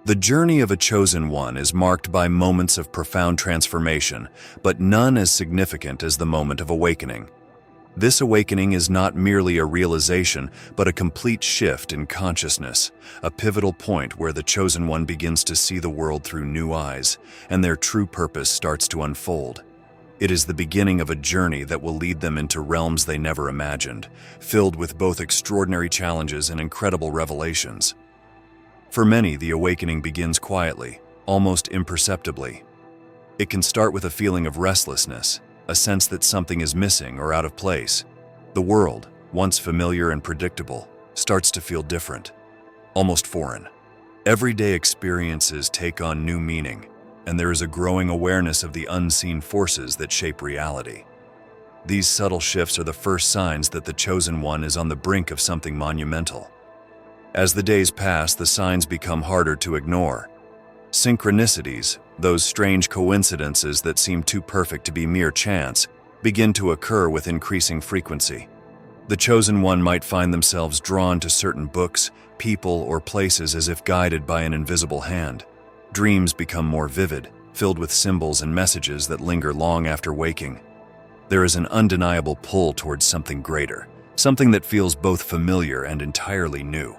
The journey of a chosen one is marked by moments of profound transformation, but none as significant as the moment of awakening. This awakening is not merely a realization, but a complete shift in consciousness, a pivotal point where the chosen one begins to see the world through new eyes, and their true purpose starts to unfold. It is the beginning of a journey that will lead them into realms they never imagined, filled with both extraordinary challenges and incredible revelations. For many, the awakening begins quietly, almost imperceptibly. It can start with a feeling of restlessness, a sense that something is missing or out of place. The world, once familiar and predictable, starts to feel different, almost foreign. Everyday experiences take on new meaning, and there is a growing awareness of the unseen forces that shape reality. These subtle shifts are the first signs that the chosen one is on the brink of something monumental. As the days pass, the signs become harder to ignore. Synchronicities, those strange coincidences that seem too perfect to be mere chance, begin to occur with increasing frequency. The chosen one might find themselves drawn to certain books, people, or places as if guided by an invisible hand. Dreams become more vivid, filled with symbols and messages that linger long after waking. There is an undeniable pull towards something greater, something that feels both familiar and entirely new.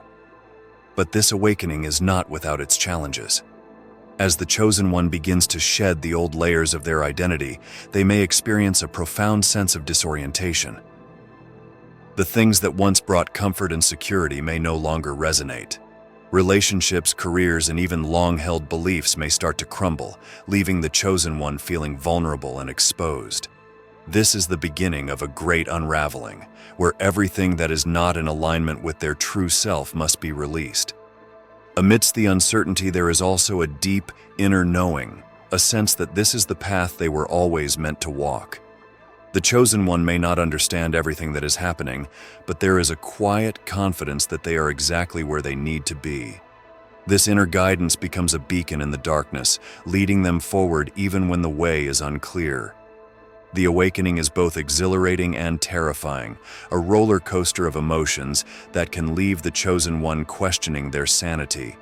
But this awakening is not without its challenges. As the chosen one begins to shed the old layers of their identity, they may experience a profound sense of disorientation. The things that once brought comfort and security may no longer resonate. Relationships, careers, and even long-held beliefs may start to crumble, leaving the chosen one feeling vulnerable and exposed. This is the beginning of a great unraveling, where everything that is not in alignment with their true self must be released. Amidst the uncertainty, there is also a deep inner knowing, a sense that this is the path they were always meant to walk. The chosen one may not understand everything that is happening, but there is a quiet confidence that they are exactly where they need to be. This inner guidance becomes a beacon in the darkness, leading them forward even when the way is unclear. The awakening is both exhilarating and terrifying, a roller coaster of emotions that can leave the chosen one questioning their sanity.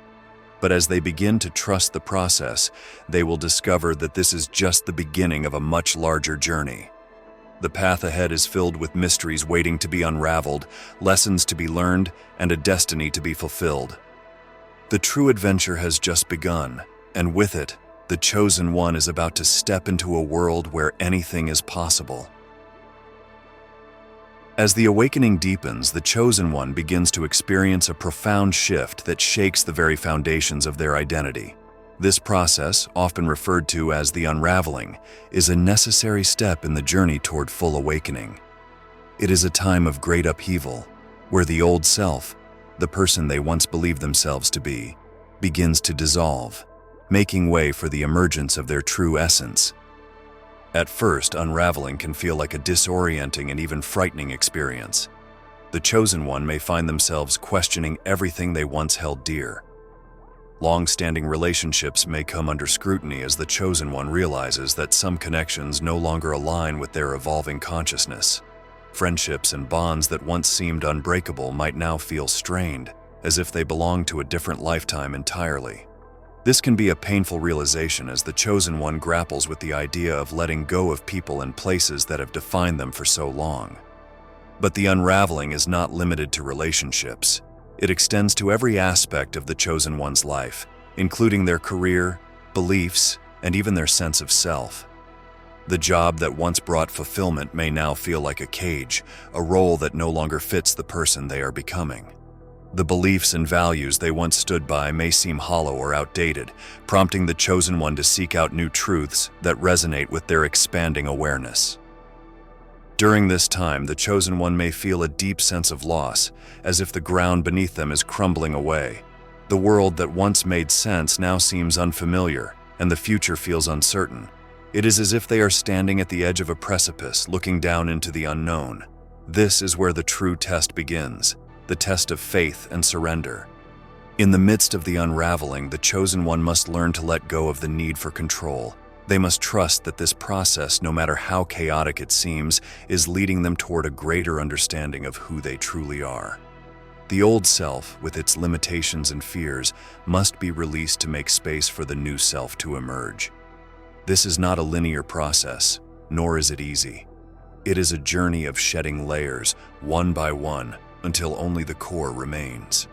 But as they begin to trust the process, they will discover that this is just the beginning of a much larger journey. The path ahead is filled with mysteries waiting to be unraveled, lessons to be learned, and a destiny to be fulfilled. The true adventure has just begun, and with it, the chosen one is about to step into a world where anything is possible. As the awakening deepens, the chosen one begins to experience a profound shift that shakes the very foundations of their identity. This process, often referred to as the unraveling, is a necessary step in the journey toward full awakening. It is a time of great upheaval, where the old self, the person they once believed themselves to be, begins to dissolve, making way for the emergence of their true essence. At first, unraveling can feel like a disorienting and even frightening experience. The chosen one may find themselves questioning everything they once held dear. Long-standing relationships may come under scrutiny as the chosen one realizes that some connections no longer align with their evolving consciousness. Friendships and bonds that once seemed unbreakable might now feel strained, as if they belonged to a different lifetime entirely. This can be a painful realization as the chosen one grapples with the idea of letting go of people and places that have defined them for so long. But the unraveling is not limited to relationships. It extends to every aspect of the chosen one's life, including their career, beliefs, and even their sense of self. The job that once brought fulfillment may now feel like a cage, a role that no longer fits the person they are becoming. The beliefs and values they once stood by may seem hollow or outdated, prompting the chosen one to seek out new truths that resonate with their expanding awareness. During this time, the chosen one may feel a deep sense of loss, as if the ground beneath them is crumbling away. The world that once made sense now seems unfamiliar, and the future feels uncertain. It is as if they are standing at the edge of a precipice, looking down into the unknown. This is where the true test begins, the test of faith and surrender. In the midst of the unraveling, the chosen one must learn to let go of the need for control. They must trust that this process, no matter how chaotic it seems, is leading them toward a greater understanding of who they truly are. The old self, with its limitations and fears, must be released to make space for the new self to emerge. This is not a linear process, nor is it easy. It is a journey of shedding layers, one by one, until only the core remains.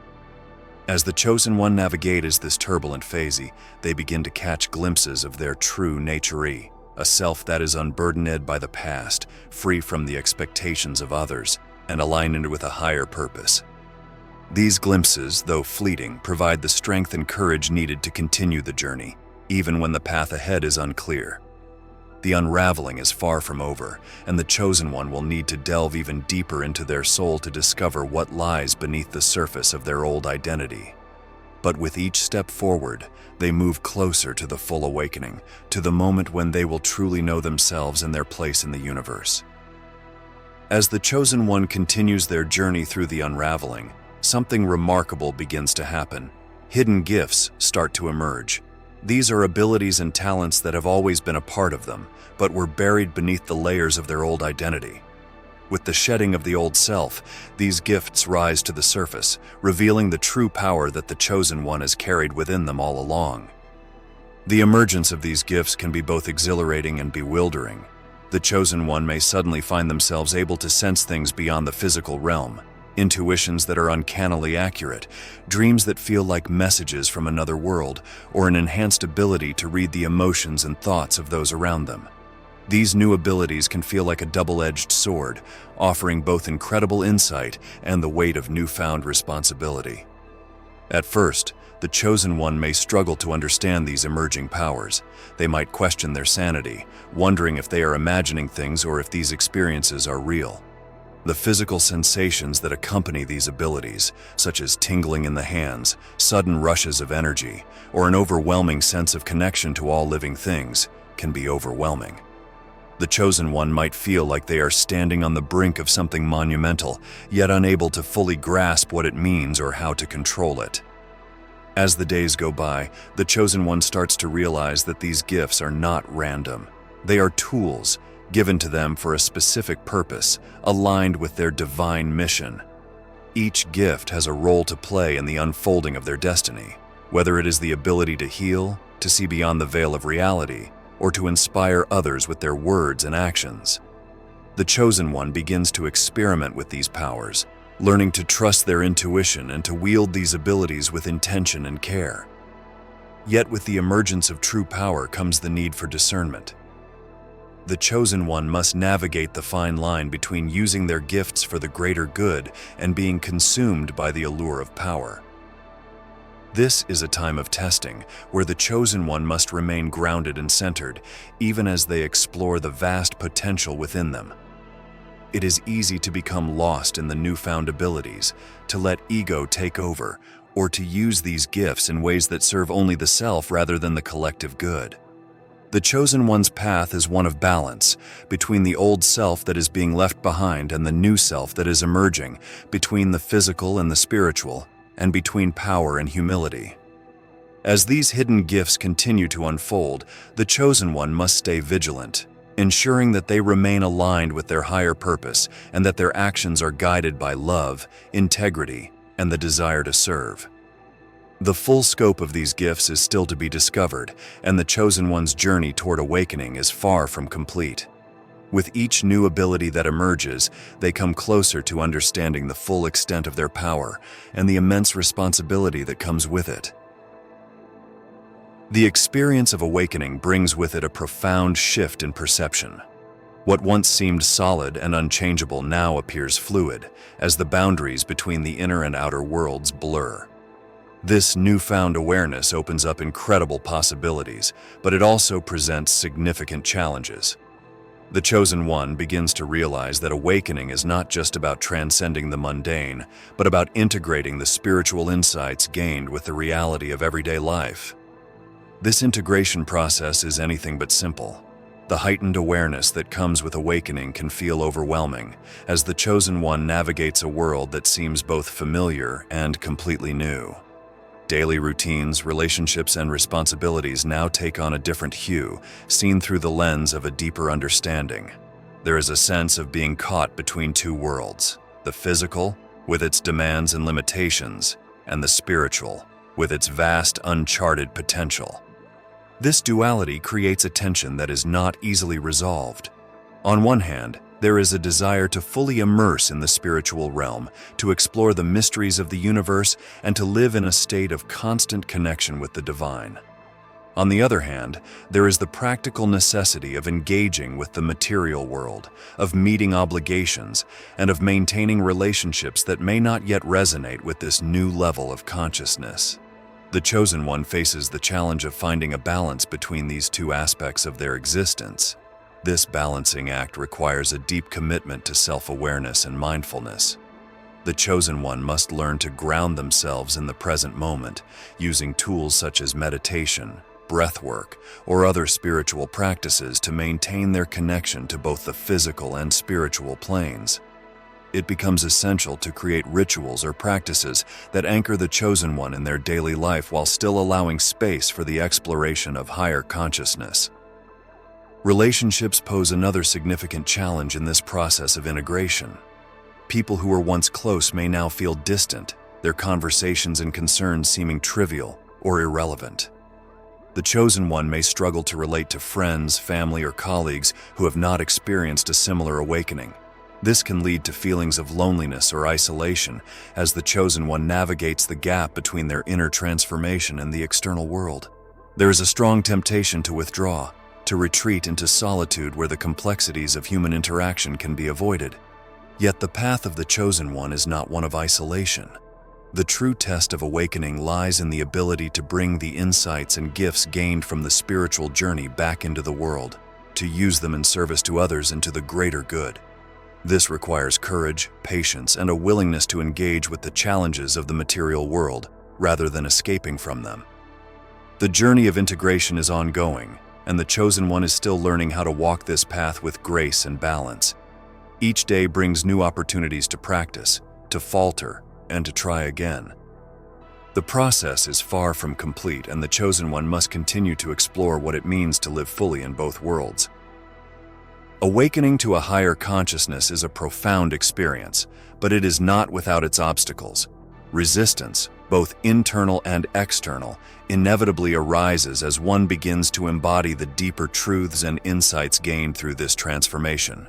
As the chosen one navigates this turbulent phase, they begin to catch glimpses of their true nature, a self that is unburdened by the past, free from the expectations of others, and aligned with a higher purpose. These glimpses, though fleeting, provide the strength and courage needed to continue the journey, even when the path ahead is unclear. The unraveling is far from over, and the chosen one will need to delve even deeper into their soul to discover what lies beneath the surface of their old identity. But with each step forward, they move closer to the full awakening, to the moment when they will truly know themselves and their place in the universe. As the chosen one continues their journey through the unraveling, something remarkable begins to happen. Hidden gifts start to emerge. These are abilities and talents that have always been a part of them, but were buried beneath the layers of their old identity. With the shedding of the old self, these gifts rise to the surface, revealing the true power that the chosen one has carried within them all along. The emergence of these gifts can be both exhilarating and bewildering. The chosen one may suddenly find themselves able to sense things beyond the physical realm, intuitions that are uncannily accurate, dreams that feel like messages from another world, or an enhanced ability to read the emotions and thoughts of those around them. These new abilities can feel like a double-edged sword, offering both incredible insight and the weight of newfound responsibility. At first, the chosen one may struggle to understand these emerging powers. They might question their sanity, wondering if they are imagining things or if these experiences are real. The physical sensations that accompany these abilities, such as tingling in the hands, sudden rushes of energy, or an overwhelming sense of connection to all living things, can be overwhelming. The chosen one might feel like they are standing on the brink of something monumental, yet unable to fully grasp what it means or how to control it. As the days go by, the chosen one starts to realize that these gifts are not random. They are tools, given to them for a specific purpose, aligned with their divine mission. Each gift has a role to play in the unfolding of their destiny, whether it is the ability to heal, to see beyond the veil of reality, or to inspire others with their words and actions. The chosen one begins to experiment with these powers, learning to trust their intuition and to wield these abilities with intention and care. Yet with the emergence of true power comes the need for discernment. The chosen one must navigate the fine line between using their gifts for the greater good and being consumed by the allure of power. This is a time of testing, where the chosen one must remain grounded and centered, even as they explore the vast potential within them. It is easy to become lost in the newfound abilities, to let ego take over, or to use these gifts in ways that serve only the self rather than the collective good. The chosen one's path is one of balance, between the old self that is being left behind and the new self that is emerging, between the physical and the spiritual, and between power and humility. As these hidden gifts continue to unfold, the chosen one must stay vigilant, ensuring that they remain aligned with their higher purpose and that their actions are guided by love, integrity, and the desire to serve. The full scope of these gifts is still to be discovered, and the chosen one's journey toward awakening is far from complete. With each new ability that emerges, they come closer to understanding the full extent of their power and the immense responsibility that comes with it. The experience of awakening brings with it a profound shift in perception. What once seemed solid and unchangeable now appears fluid, as the boundaries between the inner and outer worlds blur. This newfound awareness opens up incredible possibilities, but it also presents significant challenges. The chosen one begins to realize that awakening is not just about transcending the mundane, but about integrating the spiritual insights gained with the reality of everyday life. This integration process is anything but simple. The heightened awareness that comes with awakening can feel overwhelming, as the chosen one navigates a world that seems both familiar and completely new. Daily routines, relationships, and responsibilities now take on a different hue, seen through the lens of a deeper understanding. There is a sense of being caught between two worlds, the physical with its demands and limitations, and the spiritual, with its vast, uncharted potential. This duality creates a tension that is not easily resolved. On one hand, there is a desire to fully immerse in the spiritual realm, to explore the mysteries of the universe, and to live in a state of constant connection with the divine. On the other hand, there is the practical necessity of engaging with the material world, of meeting obligations, and of maintaining relationships that may not yet resonate with this new level of consciousness. The chosen one faces the challenge of finding a balance between these two aspects of their existence. This balancing act requires a deep commitment to self-awareness and mindfulness. The chosen one must learn to ground themselves in the present moment, using tools such as meditation, breathwork, or other spiritual practices to maintain their connection to both the physical and spiritual planes. It becomes essential to create rituals or practices that anchor the chosen one in their daily life while still allowing space for the exploration of higher consciousness. Relationships pose another significant challenge in this process of integration. People who were once close may now feel distant, their conversations and concerns seeming trivial or irrelevant. The chosen one may struggle to relate to friends, family, or colleagues who have not experienced a similar awakening. This can lead to feelings of loneliness or isolation as the chosen one navigates the gap between their inner transformation and the external world. There is a strong temptation to withdraw, to retreat into solitude where the complexities of human interaction can be avoided. Yet the path of the chosen one is not one of isolation. The true test of awakening lies in the ability to bring the insights and gifts gained from the spiritual journey back into the world, to use them in service to others and to the greater good. This requires courage, patience, and a willingness to engage with the challenges of the material world rather than escaping from them. The journey of integration is ongoing, and the chosen one is still learning how to walk this path with grace and balance. Each day brings new opportunities to practice, to falter, and to try again. The process is far from complete, and the chosen one must continue to explore what it means to live fully in both worlds. Awakening to a higher consciousness is a profound experience, but it is not without its obstacles. Resistance, both internal and external, inevitably arises as one begins to embody the deeper truths and insights gained through this transformation.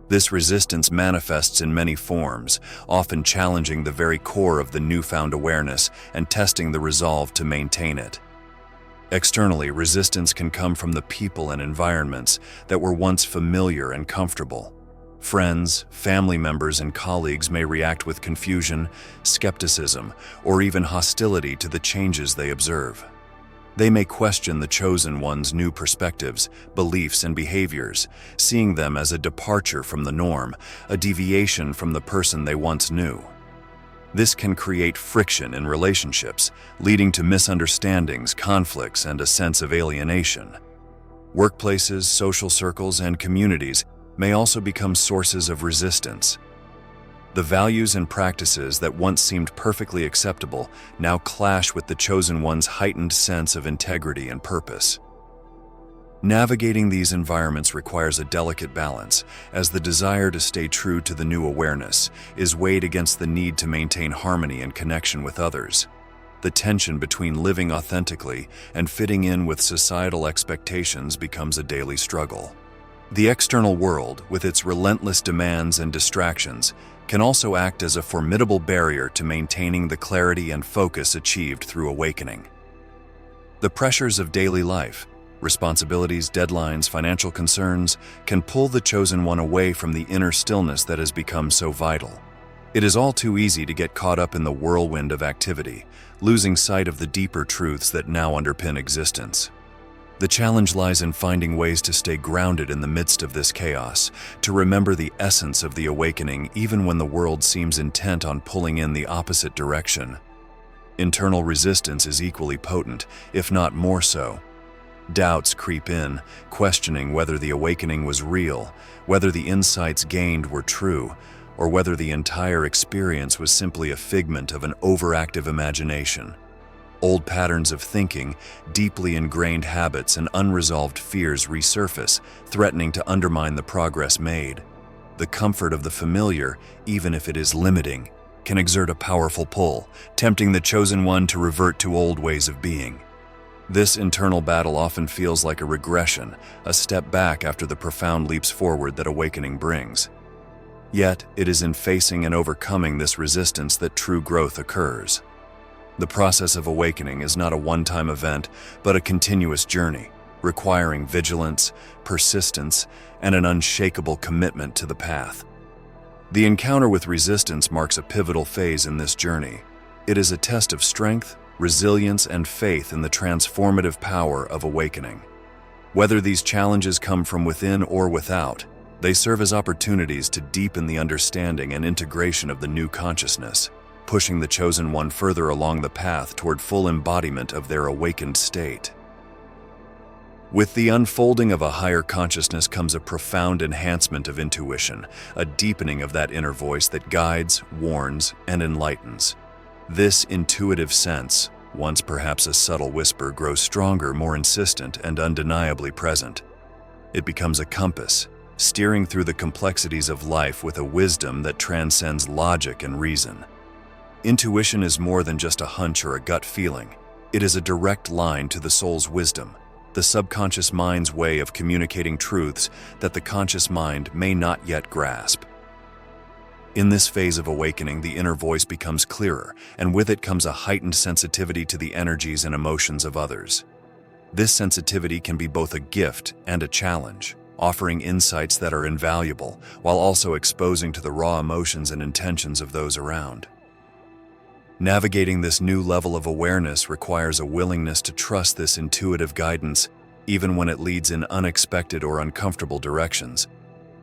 This resistance manifests in many forms, often challenging the very core of the newfound awareness and testing the resolve to maintain it. Externally, resistance can come from the people and environments that were once familiar and comfortable. Friends, family members, and colleagues may react with confusion, skepticism, or even hostility to the changes they observe. They may question the chosen one's new perspectives, beliefs, and behaviors, seeing them as a departure from the norm, a deviation from the person they once knew. This can create friction in relationships, leading to misunderstandings, conflicts, and a sense of alienation. Workplaces, social circles, and communities may also become sources of resistance. The values and practices that once seemed perfectly acceptable now clash with the chosen one's heightened sense of integrity and purpose. Navigating these environments requires a delicate balance, as the desire to stay true to the new awareness is weighed against the need to maintain harmony and connection with others. The tension between living authentically and fitting in with societal expectations becomes a daily struggle. The external world, with its relentless demands and distractions, can also act as a formidable barrier to maintaining the clarity and focus achieved through awakening. The pressures of daily life, responsibilities, deadlines, financial concerns, can pull the chosen one away from the inner stillness that has become so vital. It is all too easy to get caught up in the whirlwind of activity, losing sight of the deeper truths that now underpin existence. The challenge lies in finding ways to stay grounded in the midst of this chaos, to remember the essence of the awakening even when the world seems intent on pulling in the opposite direction. Internal resistance is equally potent, if not more so. Doubts creep in, questioning whether the awakening was real, whether the insights gained were true, or whether the entire experience was simply a figment of an overactive imagination. Old patterns of thinking, deeply ingrained habits, and unresolved fears resurface, threatening to undermine the progress made. The comfort of the familiar, even if it is limiting, can exert a powerful pull, tempting the chosen one to revert to old ways of being. This internal battle often feels like a regression, a step back after the profound leaps forward that awakening brings. Yet, it is in facing and overcoming this resistance that true growth occurs. The process of awakening is not a one-time event, but a continuous journey, requiring vigilance, persistence, and an unshakable commitment to the path. The encounter with resistance marks a pivotal phase in this journey. It is a test of strength, resilience, and faith in the transformative power of awakening. Whether these challenges come from within or without, they serve as opportunities to deepen the understanding and integration of the new consciousness, pushing the chosen one further along the path toward full embodiment of their awakened state. With the unfolding of a higher consciousness comes a profound enhancement of intuition, a deepening of that inner voice that guides, warns, and enlightens. This intuitive sense, once perhaps a subtle whisper, grows stronger, more insistent, and undeniably present. It becomes a compass, steering through the complexities of life with a wisdom that transcends logic and reason. Intuition is more than just a hunch or a gut feeling. It is a direct line to the soul's wisdom, the subconscious mind's way of communicating truths that the conscious mind may not yet grasp. In this phase of awakening, the inner voice becomes clearer, and with it comes a heightened sensitivity to the energies and emotions of others. This sensitivity can be both a gift and a challenge, offering insights that are invaluable, while also exposing to the raw emotions and intentions of those around. Navigating this new level of awareness requires a willingness to trust this intuitive guidance, even when it leads in unexpected or uncomfortable directions.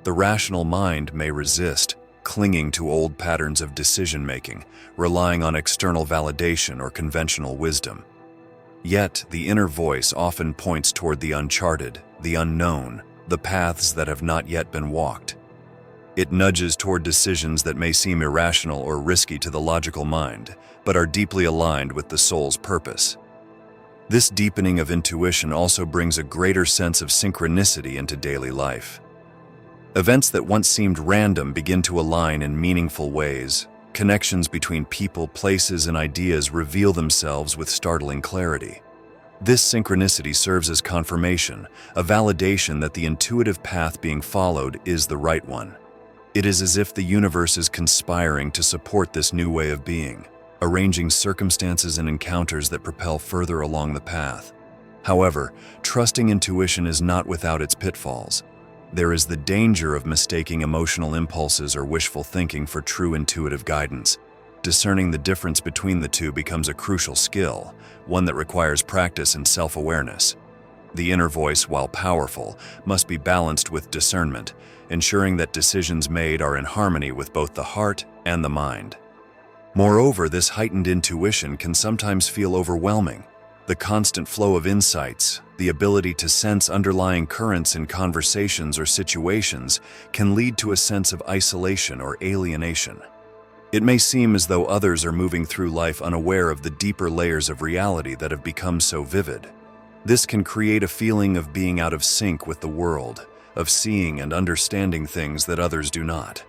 The rational mind may resist, clinging to old patterns of decision-making, relying on external validation or conventional wisdom. Yet, the inner voice often points toward the uncharted, the unknown, the paths that have not yet been walked. It nudges toward decisions that may seem irrational or risky to the logical mind, but are deeply aligned with the soul's purpose. This deepening of intuition also brings a greater sense of synchronicity into daily life. Events that once seemed random begin to align in meaningful ways. Connections between people, places, and ideas reveal themselves with startling clarity. This synchronicity serves as confirmation, a validation that the intuitive path being followed is the right one. It is as if the universe is conspiring to support this new way of being, arranging circumstances and encounters that propel further along the path. However, trusting intuition is not without its pitfalls. There is the danger of mistaking emotional impulses or wishful thinking for true intuitive guidance. Discerning the difference between the two becomes a crucial skill, one that requires practice and self-awareness. The inner voice, while powerful, must be balanced with discernment, ensuring that decisions made are in harmony with both the heart and the mind. Moreover, this heightened intuition can sometimes feel overwhelming. The constant flow of insights, the ability to sense underlying currents in conversations or situations, can lead to a sense of isolation or alienation. It may seem as though others are moving through life unaware of the deeper layers of reality that have become so vivid. This can create a feeling of being out of sync with the world, of seeing and understanding things that others do not.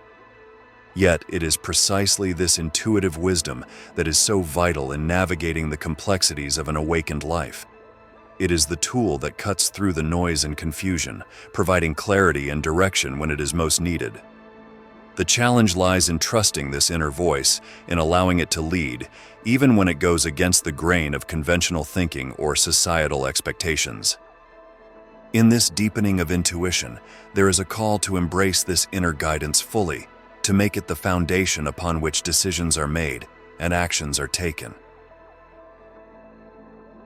Yet, it is precisely this intuitive wisdom that is so vital in navigating the complexities of an awakened life. It is the tool that cuts through the noise and confusion, providing clarity and direction when it is most needed. The challenge lies in trusting this inner voice, in allowing it to lead, even when it goes against the grain of conventional thinking or societal expectations. In this deepening of intuition, there is a call to embrace this inner guidance fully, to make it the foundation upon which decisions are made and actions are taken.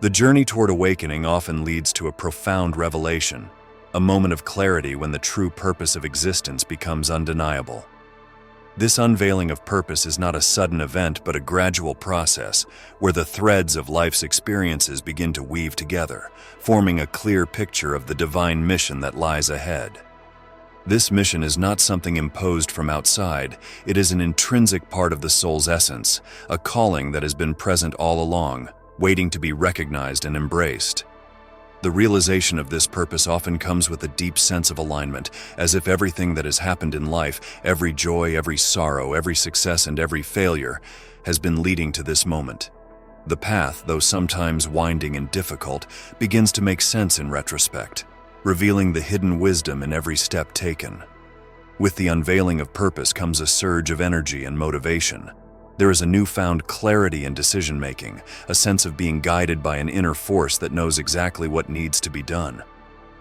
The journey toward awakening often leads to a profound revelation, a moment of clarity when the true purpose of existence becomes undeniable. This unveiling of purpose is not a sudden event but a gradual process where the threads of life's experiences begin to weave together, forming a clear picture of the divine mission that lies ahead. This mission is not something imposed from outside, it is an intrinsic part of the soul's essence, a calling that has been present all along, waiting to be recognized and embraced. The realization of this purpose often comes with a deep sense of alignment, as if everything that has happened in life, every joy, every sorrow, every success, and every failure, has been leading to this moment. The path, though sometimes winding and difficult, begins to make sense in retrospect, revealing the hidden wisdom in every step taken. With the unveiling of purpose comes a surge of energy and motivation. There is a newfound clarity in decision-making, a sense of being guided by an inner force that knows exactly what needs to be done.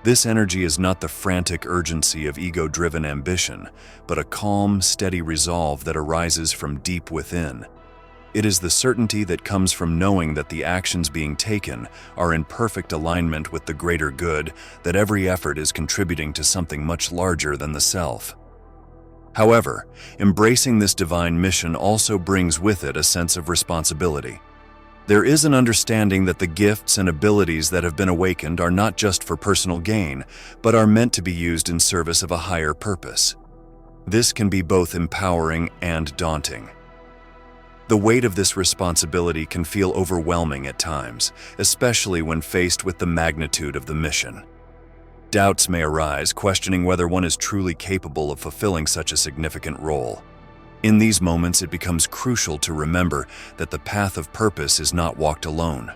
This energy is not the frantic urgency of ego-driven ambition, but a calm, steady resolve that arises from deep within. It is the certainty that comes from knowing that the actions being taken are in perfect alignment with the greater good, that every effort is contributing to something much larger than the self. However, embracing this divine mission also brings with it a sense of responsibility. There is an understanding that the gifts and abilities that have been awakened are not just for personal gain, but are meant to be used in service of a higher purpose. This can be both empowering and daunting. The weight of this responsibility can feel overwhelming at times, especially when faced with the magnitude of the mission. Doubts may arise, questioning whether one is truly capable of fulfilling such a significant role. In these moments, it becomes crucial to remember that the path of purpose is not walked alone.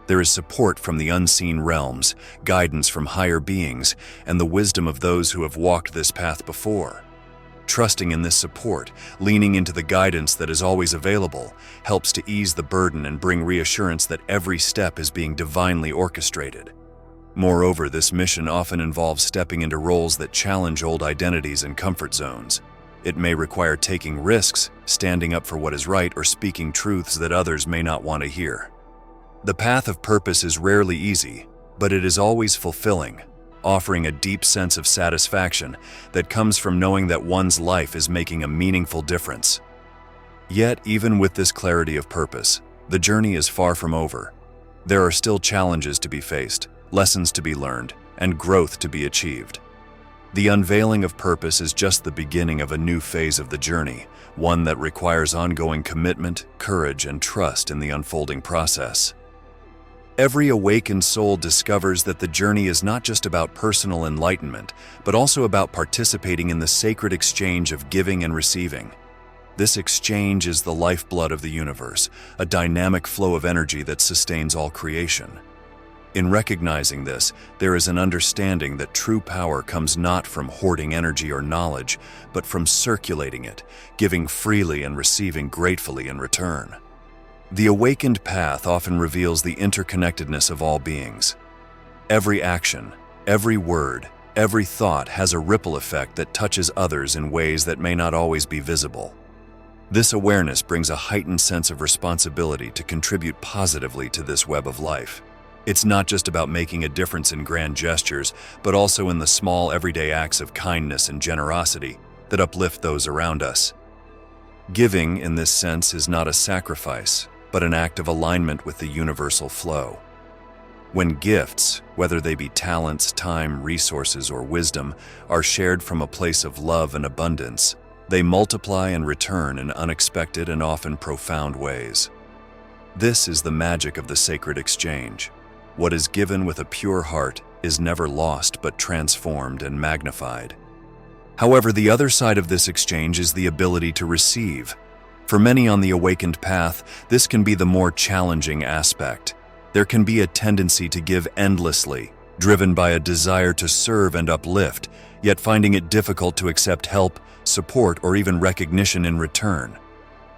There is support from the unseen realms, guidance from higher beings, and the wisdom of those who have walked this path before. Trusting in this support, leaning into the guidance that is always available, helps to ease the burden and bring reassurance that every step is being divinely orchestrated. Moreover, this mission often involves stepping into roles that challenge old identities and comfort zones. It may require taking risks, standing up for what is right, or speaking truths that others may not want to hear. The path of purpose is rarely easy, but it is always fulfilling, offering a deep sense of satisfaction that comes from knowing that one's life is making a meaningful difference. Yet, even with this clarity of purpose, the journey is far from over. There are still challenges to be faced, lessons to be learned, and growth to be achieved. The unveiling of purpose is just the beginning of a new phase of the journey, one that requires ongoing commitment, courage, and trust in the unfolding process. Every awakened soul discovers that the journey is not just about personal enlightenment, but also about participating in the sacred exchange of giving and receiving. This exchange is the lifeblood of the universe, a dynamic flow of energy that sustains all creation. In recognizing this, there is an understanding that true power comes not from hoarding energy or knowledge, but from circulating it, giving freely and receiving gratefully in return. The awakened path often reveals the interconnectedness of all beings. Every action, every word, every thought has a ripple effect that touches others in ways that may not always be visible. This awareness brings a heightened sense of responsibility to contribute positively to this web of life. It's not just about making a difference in grand gestures, but also in the small everyday acts of kindness and generosity that uplift those around us. Giving, in this sense, is not a sacrifice, but an act of alignment with the universal flow. When gifts, whether they be talents, time, resources, or wisdom, are shared from a place of love and abundance, they multiply and return in unexpected and often profound ways. This is the magic of the sacred exchange. What is given with a pure heart is never lost but transformed and magnified. However, the other side of this exchange is the ability to receive. For many on the awakened path, this can be the more challenging aspect. There can be a tendency to give endlessly, driven by a desire to serve and uplift, yet finding it difficult to accept help, support, or even recognition in return.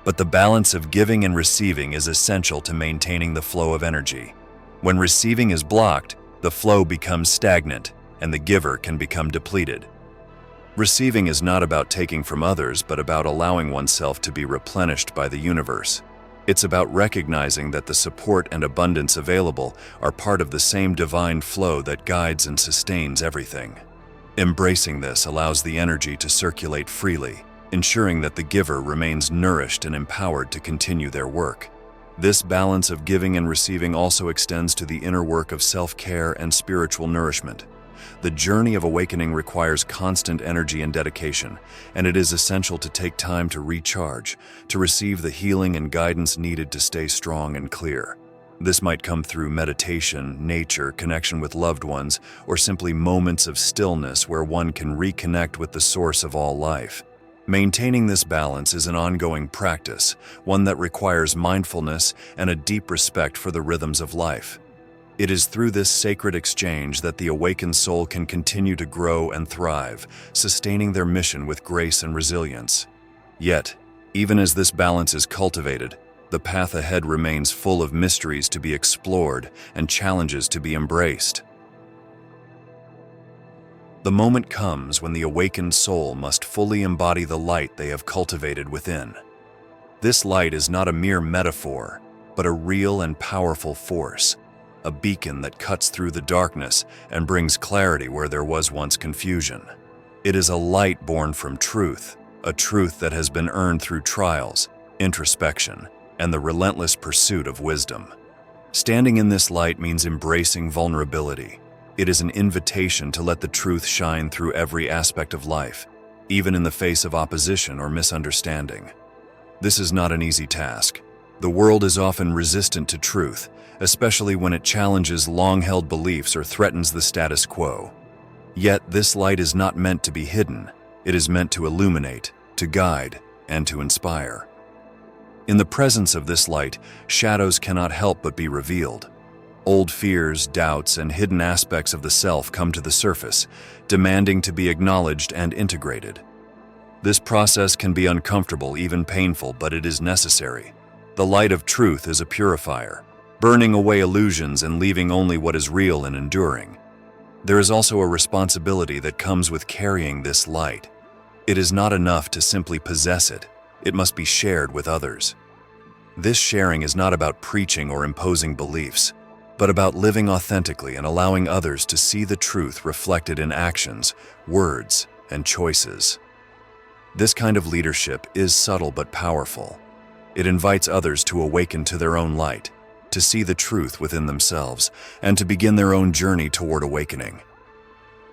But the balance of giving and receiving is essential to maintaining the flow of energy. When receiving is blocked, the flow becomes stagnant, and the giver can become depleted. Receiving is not about taking from others, but about allowing oneself to be replenished by the universe. It's about recognizing that the support and abundance available are part of the same divine flow that guides and sustains everything. Embracing this allows the energy to circulate freely, ensuring that the giver remains nourished and empowered to continue their work. This balance of giving and receiving also extends to the inner work of self-care and spiritual nourishment. The journey of awakening requires constant energy and dedication, and it is essential to take time to recharge, to receive the healing and guidance needed to stay strong and clear. This might come through meditation, nature, connection with loved ones, or simply moments of stillness where one can reconnect with the source of all life. Maintaining this balance is an ongoing practice, one that requires mindfulness and a deep respect for the rhythms of life. It is through this sacred exchange that the awakened soul can continue to grow and thrive, sustaining their mission with grace and resilience. Yet, even as this balance is cultivated, the path ahead remains full of mysteries to be explored and challenges to be embraced. The moment comes when the awakened soul must fully embody the light they have cultivated within. This light is not a mere metaphor, but a real and powerful force, a beacon that cuts through the darkness and brings clarity where there was once confusion. It is a light born from truth, a truth that has been earned through trials, introspection, and the relentless pursuit of wisdom. Standing in this light means embracing vulnerability. It is an invitation to let the truth shine through every aspect of life, even in the face of opposition or misunderstanding. This is not an easy task. The world is often resistant to truth, especially when it challenges long-held beliefs or threatens the status quo. Yet this light is not meant to be hidden. It is meant to illuminate, to guide, and to inspire. In the presence of this light, shadows cannot help but be revealed. Old fears, doubts, and hidden aspects of the self come to the surface, demanding to be acknowledged and integrated. This process can be uncomfortable, even painful, but it is necessary. The light of truth is a purifier, burning away illusions and leaving only what is real and enduring. There is also a responsibility that comes with carrying this light. It is not enough to simply possess it. It must be shared with others. This sharing is not about preaching or imposing beliefs, but about living authentically and allowing others to see the truth reflected in actions, words, and choices. This kind of leadership is subtle but powerful. It invites others to awaken to their own light, to see the truth within themselves, and to begin their own journey toward awakening.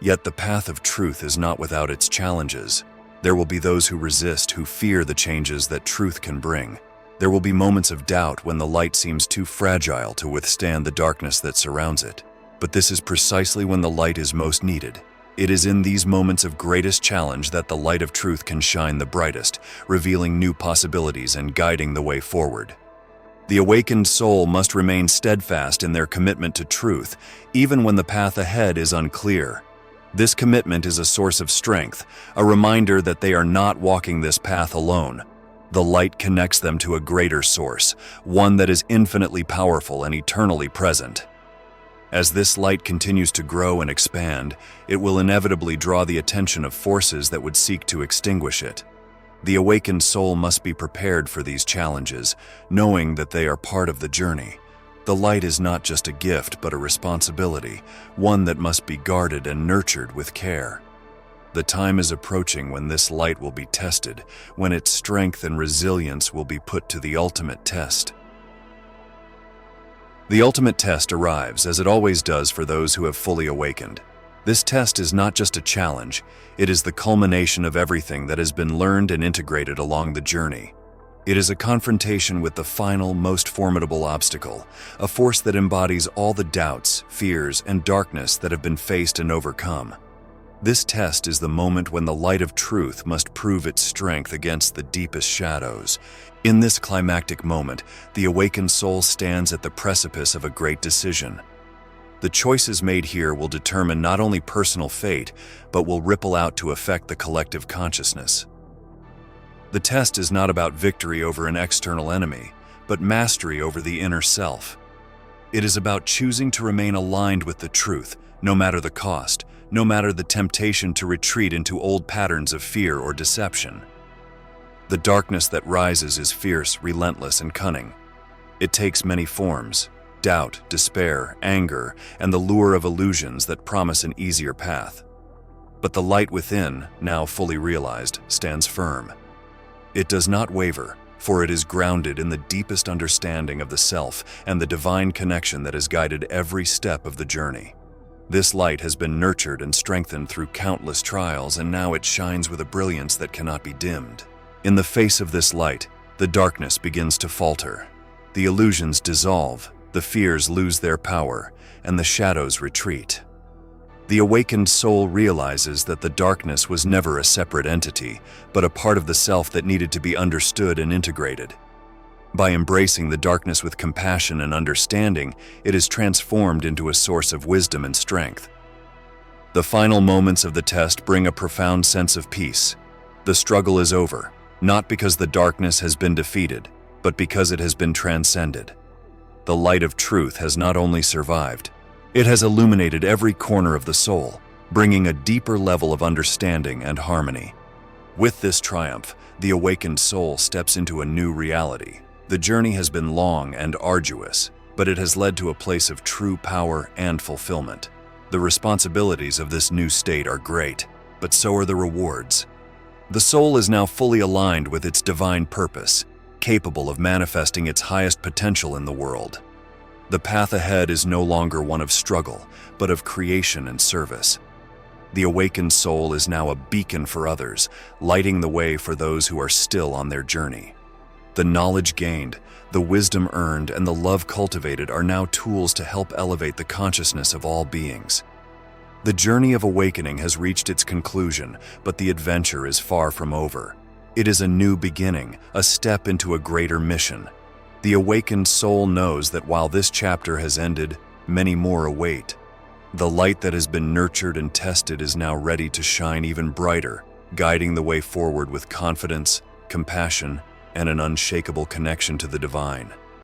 Yet the path of truth is not without its challenges. There will be those who resist, who fear the changes that truth can bring. There will be moments of doubt when the light seems too fragile to withstand the darkness that surrounds it. But this is precisely when the light is most needed. It is in these moments of greatest challenge that the light of truth can shine the brightest, revealing new possibilities and guiding the way forward. The awakened soul must remain steadfast in their commitment to truth, even when the path ahead is unclear. This commitment is a source of strength, a reminder that they are not walking this path alone. The light connects them to a greater source, one that is infinitely powerful and eternally present. As this light continues to grow and expand, it will inevitably draw the attention of forces that would seek to extinguish it. The awakened soul must be prepared for these challenges, knowing that they are part of the journey. The light is not just a gift, but a responsibility, one that must be guarded and nurtured with care. The time is approaching when this light will be tested, when its strength and resilience will be put to the ultimate test. The ultimate test arrives, as it always does for those who have fully awakened. This test is not just a challenge, it is the culmination of everything that has been learned and integrated along the journey. It is a confrontation with the final, most formidable obstacle, a force that embodies all the doubts, fears, and darkness that have been faced and overcome. This test is the moment when the light of truth must prove its strength against the deepest shadows. In this climactic moment, the awakened soul stands at the precipice of a great decision. The choices made here will determine not only personal fate, but will ripple out to affect the collective consciousness. The test is not about victory over an external enemy, but mastery over the inner self. It is about choosing to remain aligned with the truth, no matter the cost, no matter the temptation to retreat into old patterns of fear or deception. The darkness that rises is fierce, relentless, and cunning. It takes many forms: doubt, despair, anger, and the lure of illusions that promise an easier path. But the light within, now fully realized, stands firm. It does not waver, for it is grounded in the deepest understanding of the self and the divine connection that has guided every step of the journey. This light has been nurtured and strengthened through countless trials, and now it shines with a brilliance that cannot be dimmed. In the face of this light, the darkness begins to falter. The illusions dissolve, The fears lose their power, and the shadows retreat. The awakened soul realizes that the darkness was never a separate entity, but a part of the self that needed to be understood and integrated. By embracing the darkness with compassion and understanding, it is transformed into a source of wisdom and strength. The final moments of the test bring a profound sense of peace. The struggle is over, not because the darkness has been defeated, but because it has been transcended. The light of truth has not only survived, it has illuminated every corner of the soul, bringing a deeper level of understanding and harmony. With this triumph, the awakened soul steps into a new reality. The journey has been long and arduous, but it has led to a place of true power and fulfillment. The responsibilities of this new state are great, but so are the rewards. The soul is now fully aligned with its divine purpose, capable of manifesting its highest potential in the world. The path ahead is no longer one of struggle, but of creation and service. The awakened soul is now a beacon for others, lighting the way for those who are still on their journey. The knowledge gained, the wisdom earned, and the love cultivated are now tools to help elevate the consciousness of all beings. The journey of awakening has reached its conclusion, but the adventure is far from over. It is a new beginning, a step into a greater mission. The awakened soul knows that while this chapter has ended, many more await. The light that has been nurtured and tested is now ready to shine even brighter, guiding the way forward with confidence, compassion, and an unshakable connection to the divine.